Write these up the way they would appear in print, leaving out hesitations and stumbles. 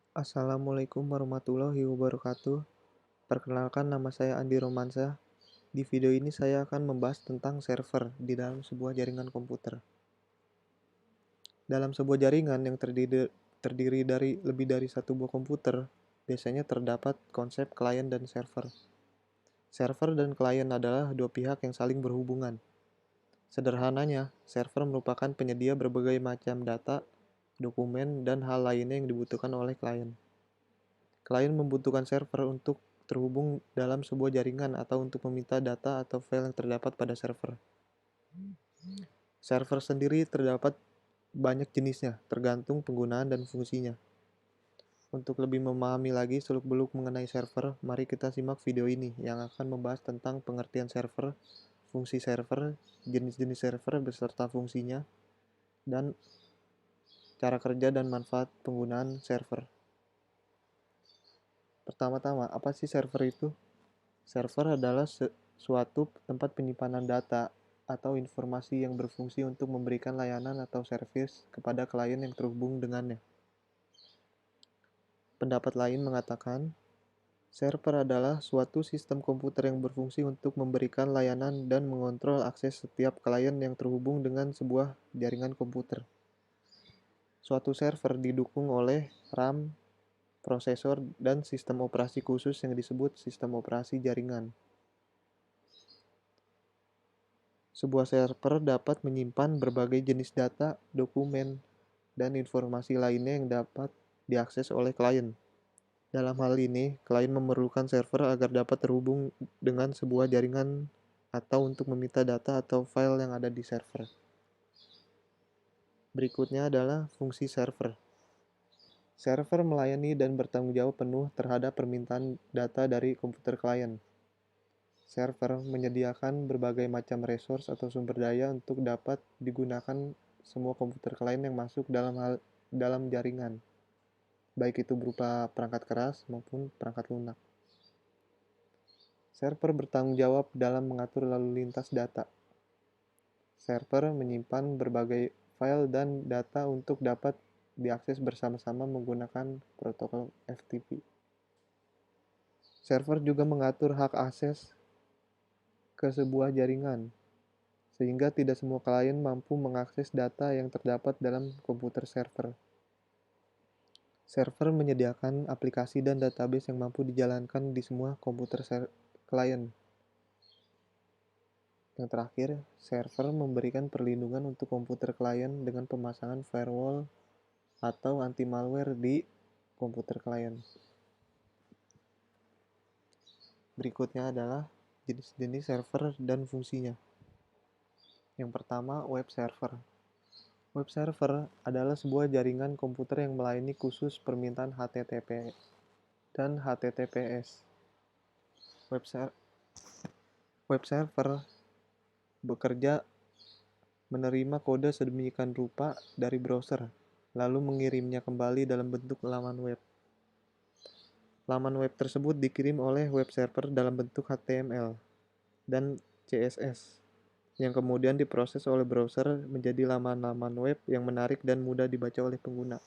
Assalamualaikum warahmatullahi wabarakatuh. Perkenalkan, nama saya Andi Romansyah. Di video ini saya akan membahas tentang server di dalam sebuah jaringan komputer. Dalam sebuah jaringan yang terdiri dari lebih dari satu buah komputer, biasanya terdapat konsep klien dan server. Server dan klien adalah dua pihak yang saling berhubungan. Sederhananya, server merupakan penyedia berbagai macam data, dokumen, dan hal lainnya yang dibutuhkan oleh klien. Klien membutuhkan server untuk terhubung dalam sebuah jaringan atau untuk meminta data atau file yang terdapat pada server. Server sendiri terdapat banyak jenisnya, tergantung penggunaan dan fungsinya. Untuk lebih memahami lagi seluk-beluk mengenai server, mari kita simak video ini yang akan membahas tentang pengertian server, fungsi server, jenis-jenis server beserta fungsinya, dan cara kerja dan manfaat penggunaan server. Pertama-tama, apa sih server itu? Server adalah suatu tempat penyimpanan data atau informasi yang berfungsi untuk memberikan layanan atau servis kepada klien yang terhubung dengannya. Pendapat lain mengatakan, server adalah suatu sistem komputer yang berfungsi untuk memberikan layanan dan mengontrol akses setiap klien yang terhubung dengan sebuah jaringan komputer. Suatu server didukung oleh RAM, prosesor, dan sistem operasi khusus yang disebut sistem operasi jaringan. Sebuah server dapat menyimpan berbagai jenis data, dokumen, dan informasi lainnya yang dapat diakses oleh klien. Dalam hal ini, klien memerlukan server agar dapat terhubung dengan sebuah jaringan atau untuk meminta data atau file yang ada di server. Berikutnya adalah fungsi server. Server melayani dan bertanggung jawab penuh terhadap permintaan data dari komputer klien. Server menyediakan berbagai macam resource atau sumber daya untuk dapat digunakan semua komputer klien yang masuk dalam jaringan, baik itu berupa perangkat keras maupun perangkat lunak. Server bertanggung jawab dalam mengatur lalu lintas data. Server menyimpan berbagai file dan data untuk dapat diakses bersama-sama menggunakan protokol FTP. Server juga mengatur hak akses ke sebuah jaringan, sehingga tidak semua klien mampu mengakses data yang terdapat dalam komputer server. Server menyediakan aplikasi dan database yang mampu dijalankan di semua komputer klien. Yang terakhir, server memberikan perlindungan untuk komputer klien dengan pemasangan firewall atau anti-malware di komputer klien. Berikutnya adalah jenis-jenis server dan fungsinya. Yang pertama, web server. Web server adalah sebuah jaringan komputer yang melayani khusus permintaan HTTP dan HTTPS. Web server bekerja menerima kode sedemikian rupa dari browser, lalu mengirimnya kembali dalam bentuk laman web. Laman web tersebut dikirim oleh web server dalam bentuk HTML dan CSS, yang kemudian diproses oleh browser menjadi laman-laman web yang menarik dan mudah dibaca oleh pengguna.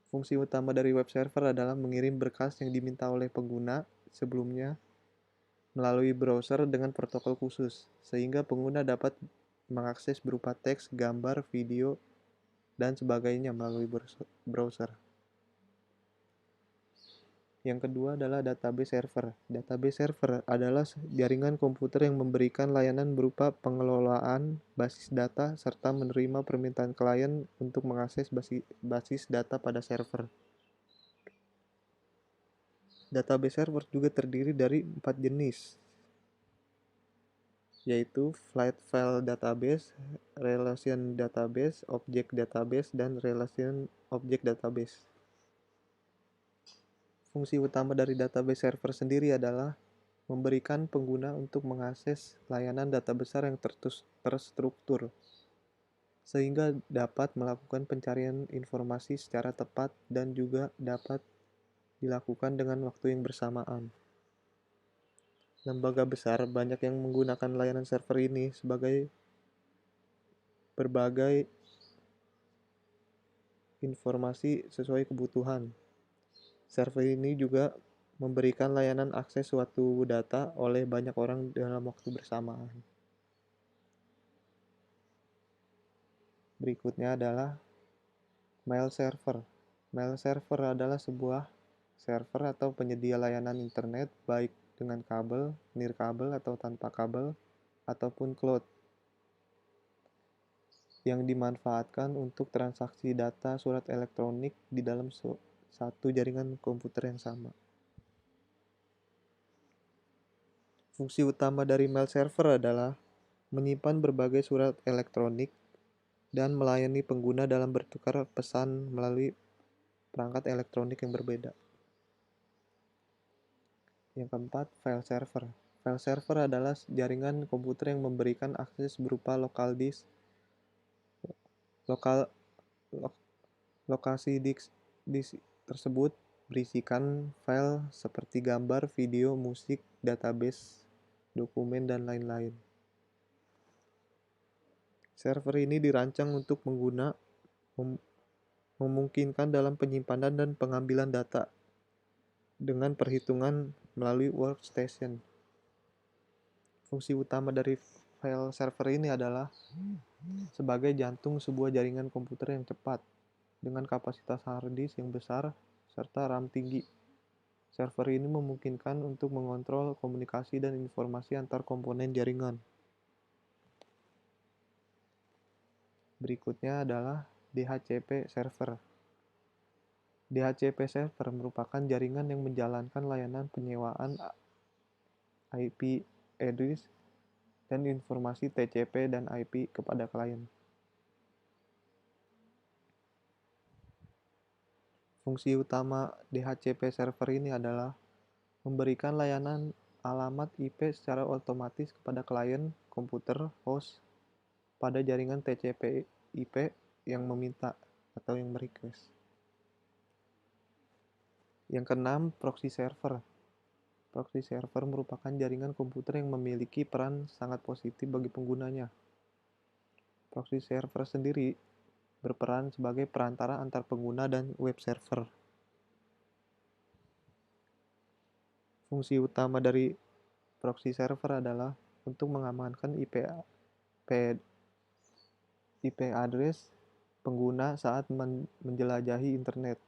Fungsi utama dari web server adalah mengirim berkas yang diminta oleh pengguna sebelumnya melalui browser dengan protokol khusus, sehingga pengguna dapat mengakses berupa teks, gambar, video, dan sebagainya melalui browser. Yang kedua adalah database server. Database server adalah jaringan komputer yang memberikan layanan berupa pengelolaan basis data serta menerima permintaan klien untuk mengakses basis data pada server. Database server juga terdiri dari 4 jenis, yaitu Flight File Database, Relation Database, Object Database, dan Relation Object Database. Fungsi utama dari database server sendiri adalah memberikan pengguna untuk mengakses layanan data besar yang terstruktur, sehingga dapat melakukan pencarian informasi secara tepat dan juga dapat dilakukan dengan waktu yang bersamaan. Lembaga besar banyak yang menggunakan layanan server ini sebagai berbagai informasi sesuai kebutuhan. Server ini juga memberikan layanan akses suatu data oleh banyak orang dalam waktu bersamaan. Berikutnya adalah mail server. Mail server adalah sebuah server atau penyedia layanan internet baik dengan kabel, nirkabel atau tanpa kabel, ataupun cloud yang dimanfaatkan untuk transaksi data surat elektronik di dalam satu jaringan komputer yang sama. Fungsi utama dari mail server adalah menyimpan berbagai surat elektronik dan melayani pengguna dalam bertukar pesan melalui perangkat elektronik yang berbeda. Yang keempat, file server. File server adalah jaringan komputer yang memberikan akses berupa lokal disk, lokal lokasi disk tersebut berisikan file seperti gambar, video, musik, database, dokumen, dan lain-lain. Server ini dirancang untuk pengguna memungkinkan dalam penyimpanan dan pengambilan data dengan perhitungan melalui workstation. Fungsi utama dari file server ini adalah sebagai jantung sebuah jaringan komputer yang cepat dengan kapasitas hard disk yang besar serta RAM tinggi. Server ini memungkinkan untuk mengontrol komunikasi dan informasi antar komponen jaringan. Berikutnya adalah DHCP server. DHCP server merupakan jaringan yang menjalankan layanan penyewaan IP address dan informasi TCP dan IP kepada klien. Fungsi utama DHCP server ini adalah memberikan layanan alamat IP secara otomatis kepada klien komputer host pada jaringan TCP IP yang meminta atau yang merequest. Yang keenam, proxy server. Proxy server merupakan jaringan komputer yang memiliki peran sangat positif bagi penggunanya. Proxy server sendiri berperan sebagai perantara antar pengguna dan web server. Fungsi utama dari proxy server adalah untuk mengamankan IP address pengguna saat menjelajahi internet,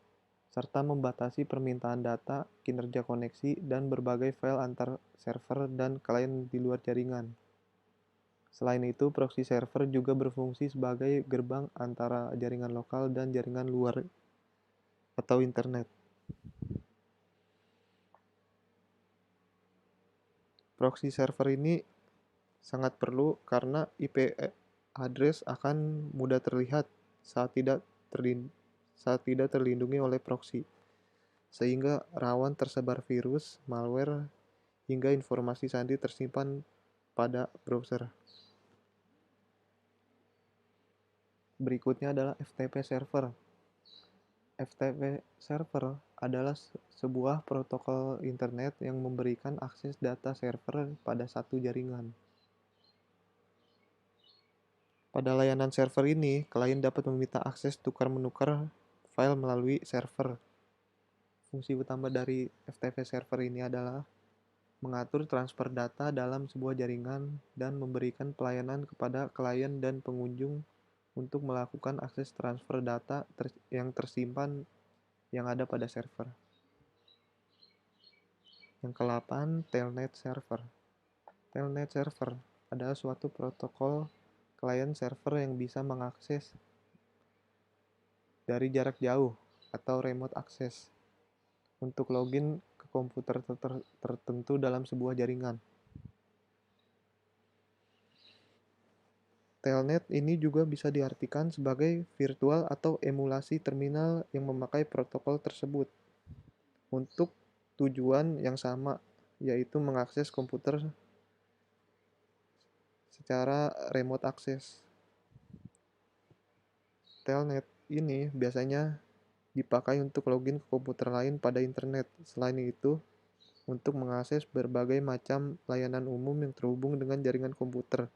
serta membatasi permintaan data, kinerja koneksi, dan berbagai file antar server dan klien di luar jaringan. Selain itu, proxy server juga berfungsi sebagai gerbang antara jaringan lokal dan jaringan luar atau internet. Proxy server ini sangat perlu karena IP address akan mudah terlihat saat tidak terlindungi oleh proxy, sehingga rawan tersebar virus, malware, hingga informasi sandi tersimpan pada browser. Berikutnya adalah FTP server. FTP server adalah sebuah protokol internet yang memberikan akses data server pada satu jaringan. Pada layanan server ini, klien dapat meminta akses tukar-menukar file melalui server. Fungsi utama dari FTP server ini adalah mengatur transfer data dalam sebuah jaringan dan memberikan pelayanan kepada klien dan pengunjung untuk melakukan akses transfer data yang tersimpan yang ada pada server. Yang ke-8, Telnet server. Telnet server adalah suatu protokol klien server yang bisa mengakses dari jarak jauh atau remote access untuk login ke komputer tertentu dalam sebuah jaringan. Telnet ini juga bisa diartikan sebagai virtual atau emulasi terminal yang memakai protokol tersebut untuk tujuan yang sama, yaitu mengakses komputer secara remote access. Telnet ini biasanya dipakai untuk login ke komputer lain pada internet. Selain itu, untuk mengakses berbagai macam layanan umum yang terhubung dengan jaringan komputer,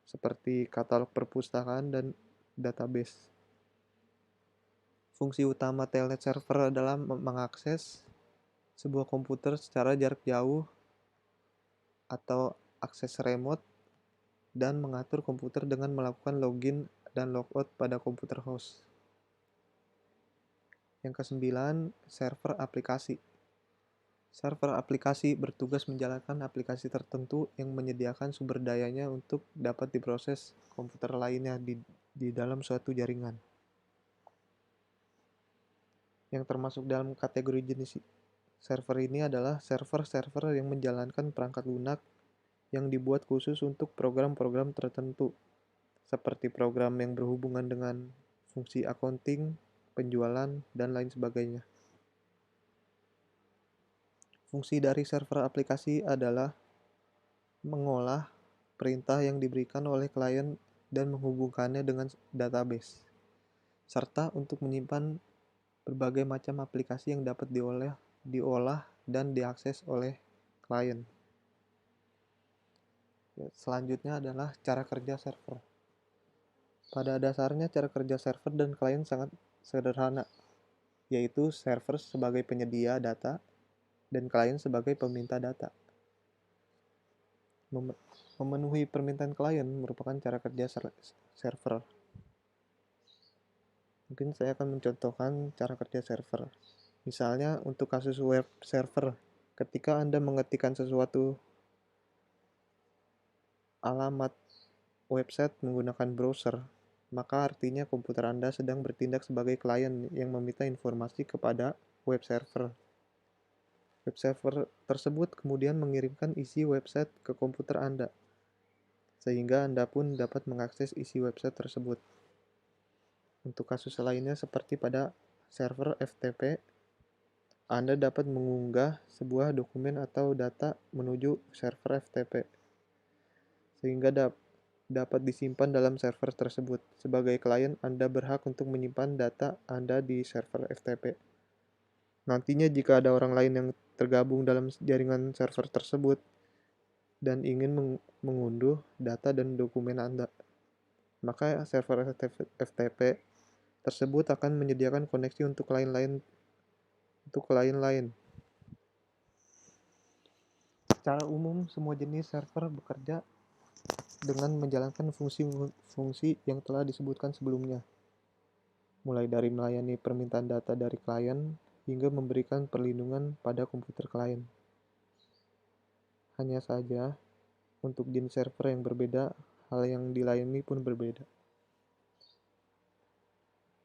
seperti katalog perpustakaan dan database. Fungsi utama telnet server adalah mengakses sebuah komputer secara jarak jauh atau akses remote dan mengatur komputer dengan melakukan login dan logout pada komputer host. Yang kesembilan, server aplikasi. Server aplikasi bertugas menjalankan aplikasi tertentu yang menyediakan sumber dayanya untuk dapat diproses komputer lainnya di dalam suatu jaringan. Yang termasuk dalam kategori jenis server ini adalah server-server yang menjalankan perangkat lunak yang dibuat khusus untuk program-program tertentu, seperti program yang berhubungan dengan fungsi accounting, penjualan, dan lain sebagainya. Fungsi dari server aplikasi adalah mengolah perintah yang diberikan oleh klien dan menghubungkannya dengan database, serta untuk menyimpan berbagai macam aplikasi yang dapat diolah dan diakses oleh klien. Selanjutnya adalah cara kerja server. Pada dasarnya cara kerja server dan klien sangat sederhana, yaitu server sebagai penyedia data dan klien sebagai peminta data. Memenuhi permintaan klien merupakan cara kerja server. Mungkin saya akan mencontohkan cara kerja server. Misalnya untuk kasus web server, ketika Anda mengetikkan sesuatu alamat website menggunakan browser, maka artinya komputer Anda sedang bertindak sebagai klien yang meminta informasi kepada web server. Web server tersebut kemudian mengirimkan isi website ke komputer Anda, sehingga Anda pun dapat mengakses isi website tersebut. Untuk kasus lainnya seperti pada server FTP, Anda dapat mengunggah sebuah dokumen atau data menuju server FTP, sehingga dapat disimpan dalam server tersebut. Sebagai klien, Anda berhak untuk menyimpan data Anda di server FTP. Nantinya jika ada orang lain yang tergabung dalam jaringan server tersebut dan ingin mengunduh data dan dokumen Anda, maka server FTP tersebut akan menyediakan koneksi untuk klien lain. Secara umum, semua jenis server bekerja dengan menjalankan fungsi-fungsi yang telah disebutkan sebelumnya, mulai dari melayani permintaan data dari klien hingga memberikan perlindungan pada komputer klien. Hanya saja, untuk jenis server yang berbeda, hal yang dilayani pun berbeda.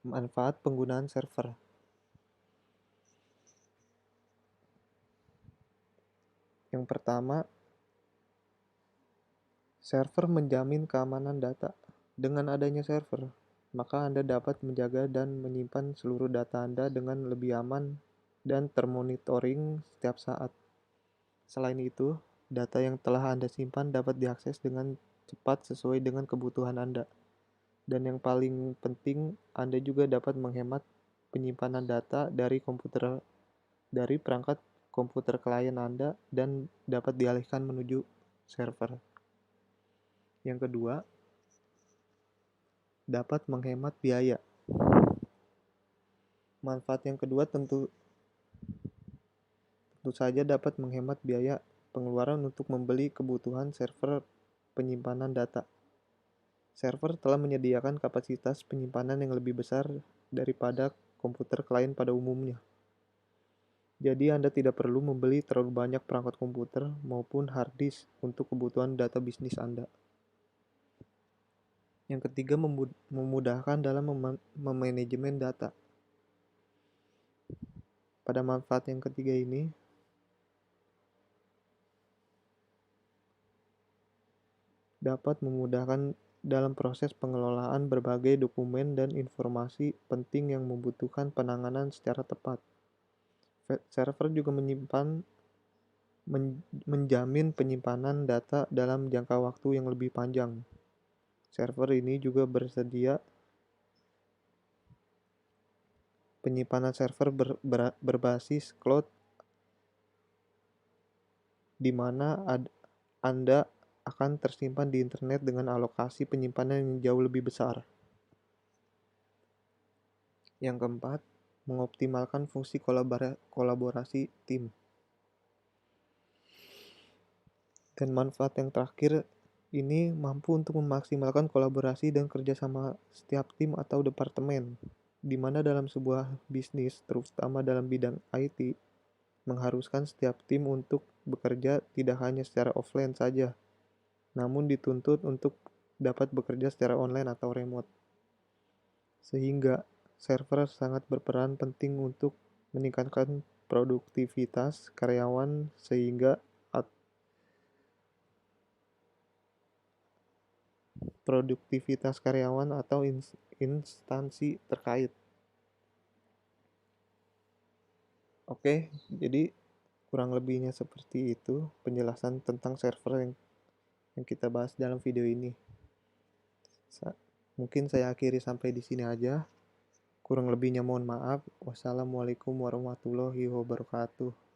Manfaat penggunaan server. Yang pertama, server menjamin keamanan data. Dengan adanya server, maka Anda dapat menjaga dan menyimpan seluruh data Anda dengan lebih aman dan termonitoring setiap saat. Selain itu, data yang telah Anda simpan dapat diakses dengan cepat sesuai dengan kebutuhan Anda. Dan yang paling penting, Anda juga dapat menghemat penyimpanan data dari perangkat komputer klien Anda dan dapat dialihkan menuju server. Yang kedua, dapat menghemat biaya. Manfaat yang kedua tentu saja dapat menghemat biaya pengeluaran untuk membeli kebutuhan server penyimpanan data. Server telah menyediakan kapasitas penyimpanan yang lebih besar daripada komputer klien pada umumnya. Jadi Anda tidak perlu membeli terlalu banyak perangkat komputer maupun hard disk untuk kebutuhan data bisnis Anda. Yang ketiga, memudahkan dalam memanajemen data. Pada manfaat yang ketiga ini, dapat memudahkan dalam proses pengelolaan berbagai dokumen dan informasi penting yang membutuhkan penanganan secara tepat. Server juga menjamin penyimpanan data dalam jangka waktu yang lebih panjang. Server ini juga bersedia penyimpanan server berbasis cloud, di mana Anda akan tersimpan di internet dengan alokasi penyimpanan yang jauh lebih besar. Yang keempat, mengoptimalkan fungsi kolaborasi tim. Dan manfaat yang terakhir ini mampu untuk memaksimalkan kolaborasi dan kerjasama setiap tim atau departemen, di mana dalam sebuah bisnis, terutama dalam bidang IT, mengharuskan setiap tim untuk bekerja tidak hanya secara offline saja, namun dituntut untuk dapat bekerja secara online atau remote. Sehingga server sangat berperan penting untuk meningkatkan produktivitas karyawan sehingga produktivitas karyawan atau instansi terkait. Oke, jadi kurang lebihnya seperti itu penjelasan tentang server yang kita bahas dalam video ini. Mungkin saya akhiri sampai di sini aja. Kurang lebihnya mohon maaf. Wassalamualaikum warahmatullahi wabarakatuh.